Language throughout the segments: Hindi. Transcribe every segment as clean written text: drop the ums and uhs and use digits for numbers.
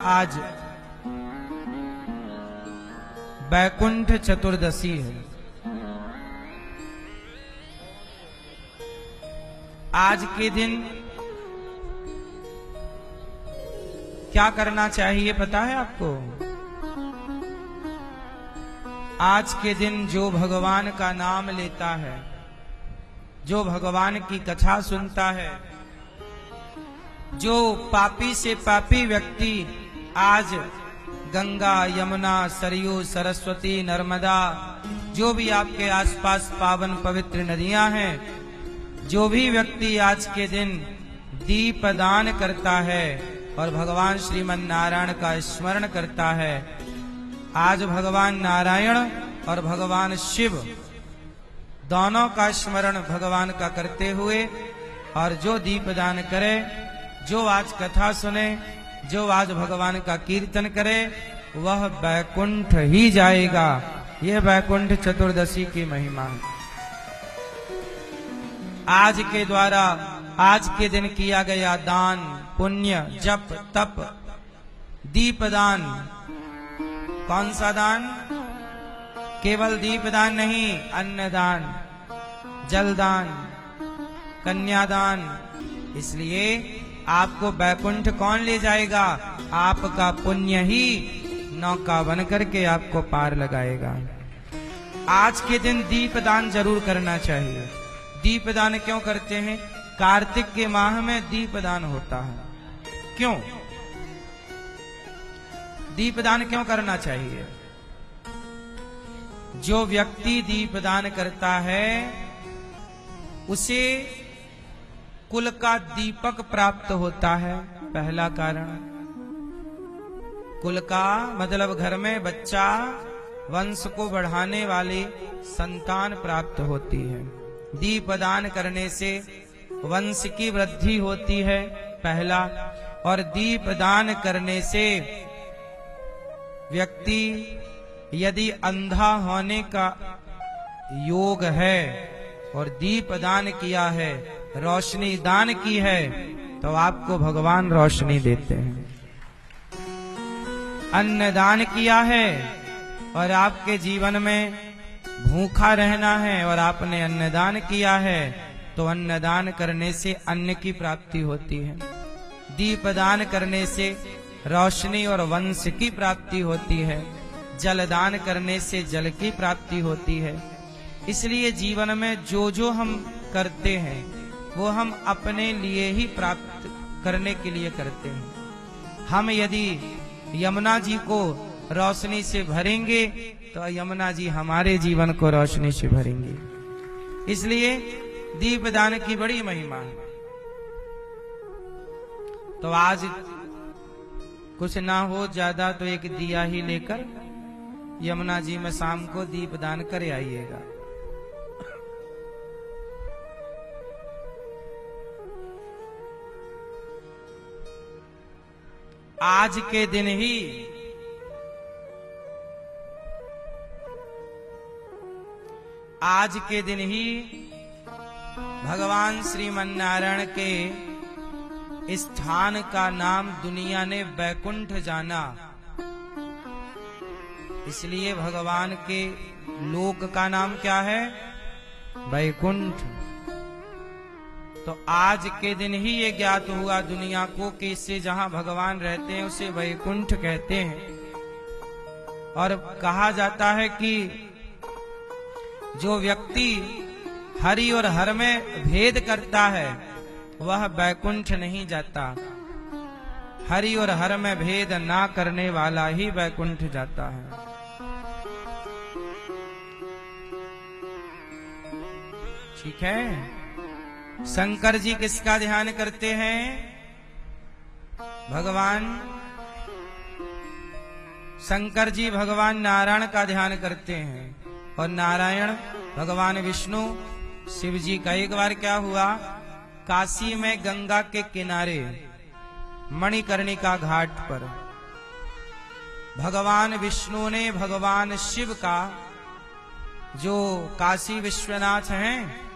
आज बैकुंठ चतुर्दशी है। आज के दिन क्या करना चाहिए पता है आपको? आज के दिन जो भगवान का नाम लेता है, जो भगवान की कथा सुनता है, जो पापी से पापी व्यक्ति आज गंगा, यमुना, सरयू, सरस्वती, नर्मदा, जो भी आपके आसपास पावन पवित्र नदियां हैं, जो भी व्यक्ति आज के दिन दीप दान करता है और भगवान श्रीमन नारायण का स्मरण करता है, आज भगवान नारायण और भगवान शिव दोनों का स्मरण भगवान का करते हुए और जो दीप दान करे, जो आज कथा सुने, जो आज भगवान का कीर्तन करे, वह बैकुंठ ही जाएगा। यह बैकुंठ चतुर्दशी की महिमा है। आज के द्वारा आज के दिन किया गया दान, पुण्य, जप, तप, दीपदान, कौन सा दान? केवल दीपदान नहीं, अन्नदान, जलदान, कन्यादान। इसलिए आपको बैकुंठ कौन ले जाएगा? आपका पुण्य ही नौका बन करके आपको पार लगाएगा। आज के दिन दीपदान जरूर करना चाहिए। दीपदान क्यों करते हैं? कार्तिक के माह में दीपदान होता है। क्यों दीपदान क्यों करना चाहिए? जो व्यक्ति दीपदान करता है उसे कुल का दीपक प्राप्त होता है। पहला कारण, कुल का मतलब घर में बच्चा, वंश को बढ़ाने वाली संतान प्राप्त होती है। दीपदान करने से वंश की वृद्धि होती है, पहला। और दीपदान करने से व्यक्ति यदि अंधा होने का योग है और दीपदान किया है, रोशनी दान की है, तो आपको भगवान रोशनी देते हैं। अन्नदान किया है और आपके जीवन में भूखा रहना है और आपने अन्नदान किया है, तो अन्नदान करने से अन्न की प्राप्ति होती है। दीपदान करने से रोशनी और वंश की प्राप्ति होती है। जलदान करने से जल की प्राप्ति होती है। इसलिए जीवन में जो जो हम करते हैं वो हम अपने लिए ही प्राप्त करने के लिए करते हैं। हम यदि यमुना जी को रोशनी से भरेंगे तो यमुना जी हमारे जीवन को रोशनी से भरेंगे। इसलिए दीपदान की बड़ी महिमा है। तो आज कुछ ना हो ज्यादा तो एक दिया ही लेकर यमुना जी में शाम को दीपदान कर आइएगा। आज के दिन ही भगवान श्रीमन नारायण के स्थान का नाम दुनिया ने बैकुंठ जाना। इसलिए भगवान के लोक का नाम क्या है? बैकुंठ। तो आज के दिन ही ये ज्ञात हुआ दुनिया को कि इससे जहां भगवान रहते हैं उसे वैकुंठ कहते हैं। और कहा जाता है कि जो व्यक्ति हरि और हर में भेद करता है वह वैकुंठ नहीं जाता। हरि और हर में भेद ना करने वाला ही वैकुंठ जाता है। ठीक है। शंकर जी किसका ध्यान करते हैं? शंकर जी भगवान नारायण का ध्यान करते हैं। और नारायण भगवान विष्णु, शिव जी का। एक बार क्या हुआ, काशी में गंगा के किनारे मणिकर्णिका घाट पर भगवान विष्णु ने भगवान शिव का, जो काशी विश्वनाथ हैं,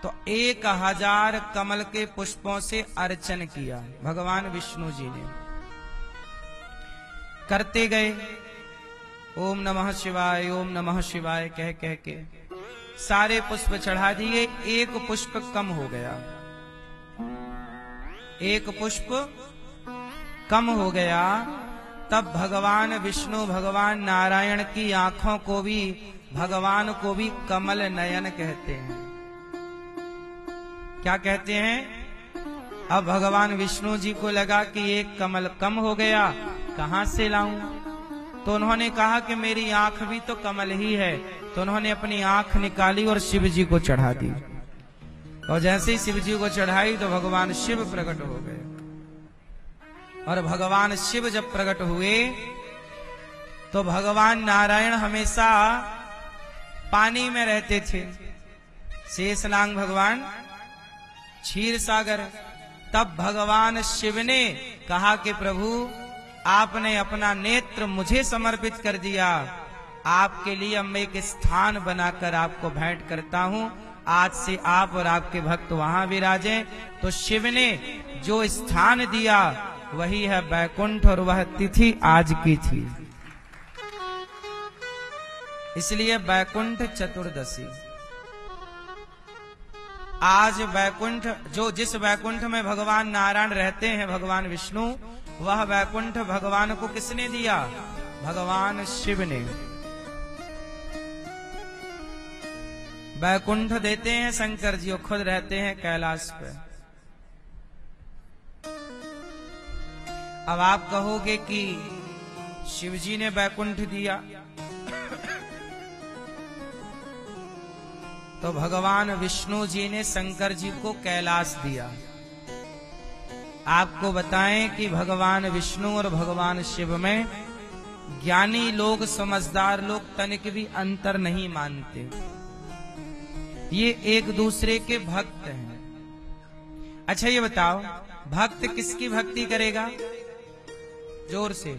तो 1000 कमल के पुष्पों से अर्चन किया भगवान विष्णु जी ने। करते गए, ओम नमः शिवाय ओम नमः शिवाय कह कह के सारे पुष्प चढ़ा दिए। एक पुष्प कम हो गया, एक पुष्प कम हो गया। तब भगवान विष्णु भगवान नारायण की आंखों को भी, भगवान को भी कमल नयन कहते हैं। क्या कहते हैं? अब भगवान विष्णु जी को लगा कि एक कमल कम हो गया, कहां से लाऊं? तो उन्होंने कहा कि मेरी आंख भी तो कमल ही है। तो उन्होंने अपनी आंख निकाली और शिव जी को चढ़ा दी। और जैसे ही शिव जी को चढ़ाई तो भगवान शिव प्रकट हो गए। और भगवान शिव जब प्रकट हुए तो भगवान नारायण हमेशा पानी में रहते थे, शेषनाग भगवान क्षीर सागर। तब भगवान शिव ने कहा कि प्रभु आपने अपना नेत्र मुझे समर्पित कर दिया, आपके लिए अब मैं एक स्थान बनाकर आपको भेंट करता हूं, आज से आप और आपके भक्त वहां विराजें। तो शिव ने जो स्थान दिया वही है बैकुंठ, और वह तिथि आज की थी, इसलिए बैकुंठ चतुर्दशी। आज बैकुंठ, जो जिस बैकुंठ में भगवान नारायण रहते हैं, भगवान विष्णु, वह बैकुंठ भगवान को किसने दिया? भगवान शिव ने। बैकुंठ देते हैं शंकर जी, वो खुद रहते हैं कैलाश पे। अब आप कहोगे कि शिव जी ने बैकुंठ दिया, तो भगवान विष्णु जी ने शंकर जी को कैलाश दिया। आपको बताएं कि भगवान विष्णु और भगवान शिव में ज्ञानी लोग, समझदार लोग तनिक भी अंतर नहीं मानते। ये एक दूसरे के भक्त हैं। अच्छा ये बताओ, भक्त किसकी भक्ति करेगा? जोर से,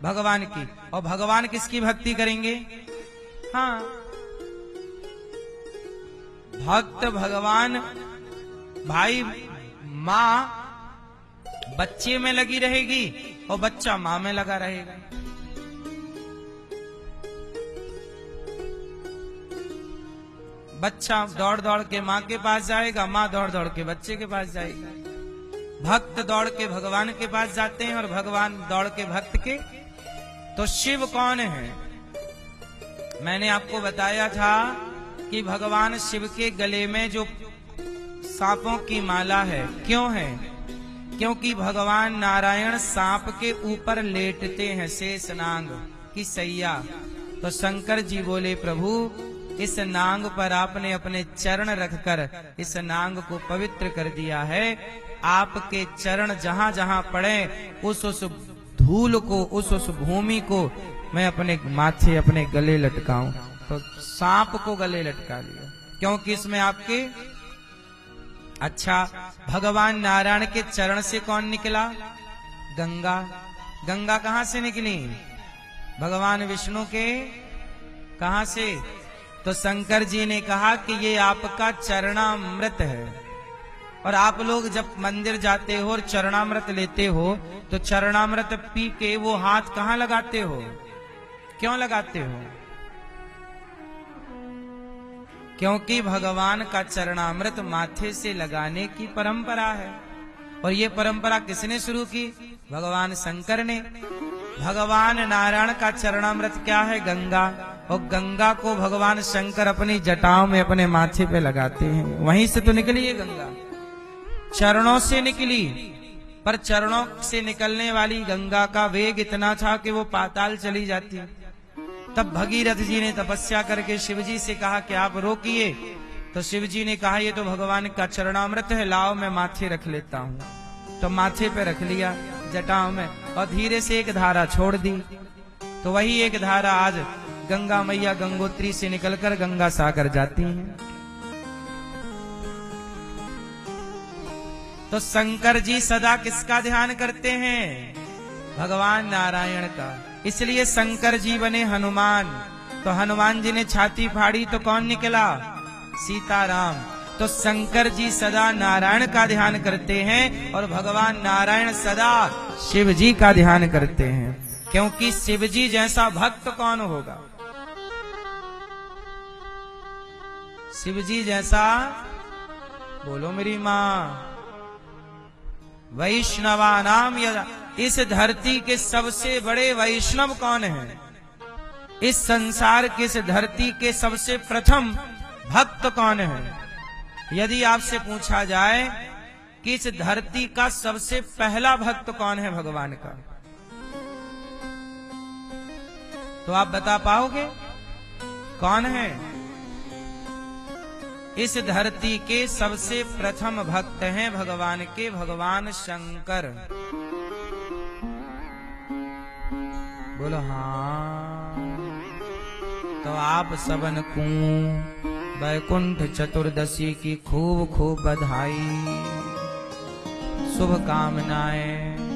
भगवान की। और भगवान किसकी भक्ति करेंगे? हाँ, भक्त भगवान, भाई माँ बच्चे में लगी रहेगी और बच्चा माँ में लगा रहेगा। बच्चा दौड़ दौड़ के माँ के पास जाएगा, माँ दौड़ दौड़ के बच्चे के पास जाएगी। भक्त दौड़ के भगवान के पास जाते हैं और भगवान दौड़ के भक्त के। तो शिव कौन है? मैंने आपको बताया था कि भगवान शिव के गले में जो सांपों की माला है, क्यों है? क्योंकि भगवान नारायण सांप के ऊपर लेटते हैं, शेषनाग की सैया। तो शंकर जी बोले, प्रभु इस नाग पर आपने अपने चरण रखकर इस नाग को पवित्र कर दिया है। आपके चरण जहां जहां पड़े उस धूल को, उस भूमि को मैं अपने माथे, अपने गले लटकाऊं। तो सांप को गले लटका लिया, क्योंकि इसमें आपके। अच्छा, भगवान नारायण के चरण से कौन निकला? गंगा। गंगा कहां से निकली? भगवान विष्णु के। कहां से? तो शंकर जी ने कहा कि ये आपका चरणामृत है। और आप लोग जब मंदिर जाते हो और चरणामृत लेते हो तो चरणामृत पी के वो हाथ कहां लगाते हो? क्यों लगाते हो? क्योंकि भगवान का चरणामृत माथे से लगाने की परंपरा है। और ये परंपरा किसने शुरू की? भगवान शंकर ने। भगवान नारायण का चरणामृत क्या है? गंगा। और गंगा को भगवान शंकर अपनी जटाओं में, अपने माथे पे लगाते हैं। वहीं से तो निकली है गंगा, चरणों से निकली। पर चरणों से निकलने वाली गंगा का वेग इतना था कि वो पाताल चली जाती। तब भगीरथ जी ने तपस्या करके शिव जी से कहा कि आप रोकिए। तो शिव जी ने कहा ये तो भगवान का चरणामृत है, लाओ मैं माथे रख लेता हूँ। तो माथे पे रख लिया, जटाओं में, और धीरे से एक धारा छोड़ दी। तो वही एक धारा आज गंगा मैया गंगोत्री से निकलकर गंगा सागर जाती हैं। तो शंकर जी सदा किसका ध्यान करते हैं? भगवान नारायण का। इसलिए शंकर जी बने हनुमान। तो हनुमान जी ने छाती फाड़ी तो कौन निकला? सीताराम। तो शंकर जी सदा नारायण का ध्यान करते हैं और भगवान नारायण सदा शिव जी का ध्यान करते हैं। क्योंकि शिव जी जैसा भक्त कौन होगा? शिव जी जैसा, बोलो मेरी मां, वैष्णवा नाम यदा। इस धरती के सबसे बड़े वैष्णव कौन है? इस संसार के, इस धरती के सबसे प्रथम भक्त कौन है? यदि आपसे पूछा जाए कि इस धरती का सबसे पहला भक्त कौन है भगवान का, तो आप बता पाओगे कौन है? इस धरती के सबसे प्रथम भक्त हैं भगवान के, भगवान शंकर। बोलो हाँ। तो आप सबन को वैकुंठ चतुर्दशी की खूब खूब बधाई, शुभ कामनाएं।